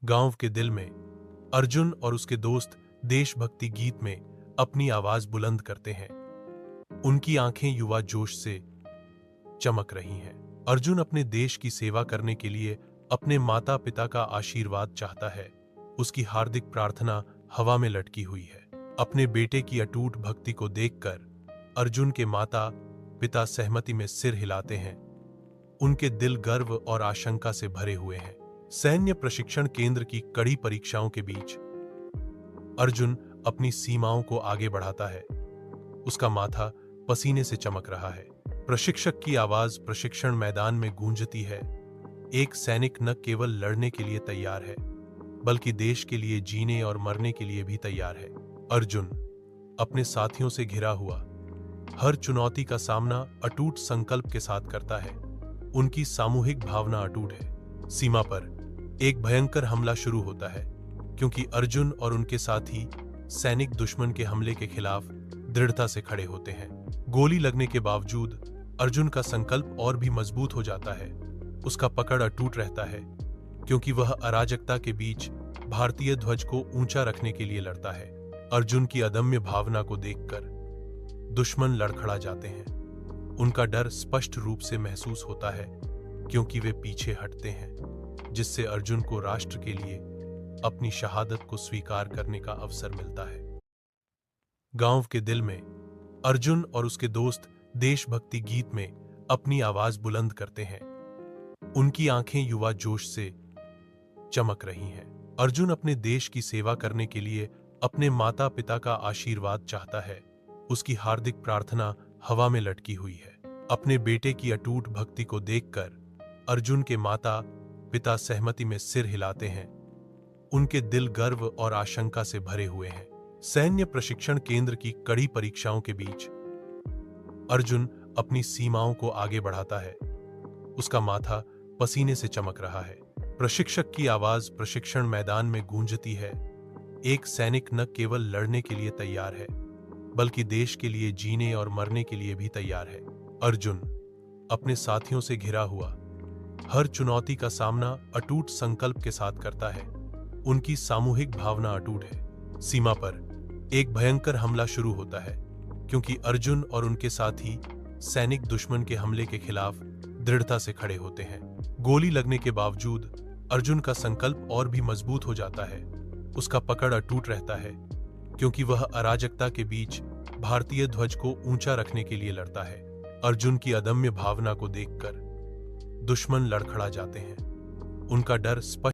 गांव के दिल में अर्जुन और उसके दोस्त देशभक्ति गीत में अपनी आवाज बुलंद करते हैं। उनकी आंखें युवा जोश से चमक रही हैं। अर्जुन अपने देश की सेवा करने के लिए अपने माता पिता का आशीर्वाद चाहता है। उसकी हार्दिक प्रार्थना हवा में लटकी हुई है। अपने बेटे की अटूट भक्ति को देखकर अर्जुन के माता पिता सहमति में सिर हिलाते हैं। उनके दिल गर्व और आशंका से भरे हुए हैं। सैन्य प्रशिक्षण केंद्र की कड़ी परीक्षाओं के बीच अर्जुन अपनी सीमाओं को आगे बढ़ाता है। उसका माथा पसीने से चमक रहा है। प्रशिक्षक की आवाज प्रशिक्षण मैदान में गूंजती है। एक सैनिक न केवल लड़ने के लिए तैयार है, बल्कि देश के लिए जीने और मरने के लिए भी तैयार है। अर्जुन अपने साथियों से घिरा हुआ हर चुनौती का सामना अटूट संकल्प के साथ करता है। उनकी सामूहिक भावना अटूट है। सीमा पर एक भयंकर हमला शुरू होता है, क्योंकि अर्जुन और उनके साथी सैनिक दुश्मन के हमले के खिलाफ दृढ़ता से खड़े होते हैं। गोली लगने के बावजूद अर्जुन का संकल्प और भी मजबूत हो जाता है। उसका पकड़ अटूट रहता है, क्योंकि वह अराजकता के बीच भारतीय ध्वज को ऊंचा रखने के लिए लड़ता है। अर्जुन की अदम्य भावना को देखकर दुश्मन लड़खड़ा जाते हैं। उनका डर स्पष्ट रूप से महसूस होता है, क्योंकि वे पीछे हटते हैं, जिससे अर्जुन को राष्ट्र के लिए अपनी शहादत को स्वीकार करने का अवसर मिलता है। गांव के दिल में अर्जुन और उसके दोस्त देशभक्ति गीत में अपनी आवाज बुलंद करते हैं। उनकी आंखें युवा जोश से चमक रही हैं। अर्जुन अपने देश की सेवा करने के लिए अपने माता पिता का आशीर्वाद चाहता है। उसकी हार्दिक प्रार्थना हवा में लटकी हुई है। अपने बेटे की अटूट भक्ति को देखकर अर्जुन के माता पिता सहमति में सिर हिलाते हैं। उनके दिल गर्व और आशंका से भरे हुए हैं। सैन्य प्रशिक्षण केंद्र की कड़ी परीक्षाओं के बीच अर्जुन अपनी सीमाओं को आगे बढ़ाता है। उसका माथा पसीने से चमक रहा है। प्रशिक्षक की आवाज प्रशिक्षण मैदान में गूंजती है। एक सैनिक न केवल लड़ने के लिए तैयार है, बल्कि देश के लिए जीने और मरने के लिए भी तैयार है। अर्जुन अपने साथियों से घिरा हुआ हर चुनौती का सामना अटूट संकल्प के साथ करता है। उनकी सामूहिक भावना अटूट है। सीमा पर एक भयंकर हमला शुरू होता है, क्योंकि अर्जुन और उनके साथी सैनिक दुश्मन के हमले के खिलाफ दृढ़ता से खड़े होते हैं। गोली लगने के बावजूद अर्जुन का संकल्प और भी मजबूत हो जाता है। उसका पकड़ अटूट रहता है, क्योंकि वह अराजकता के बीच भारतीय ध्वज को ऊंचा रखने के लिए लड़ता है। अर्जुन की अदम्य भावना को देखकर दुश्मन लड़खड़ा जाते हैं। उनका डर स्पष्ट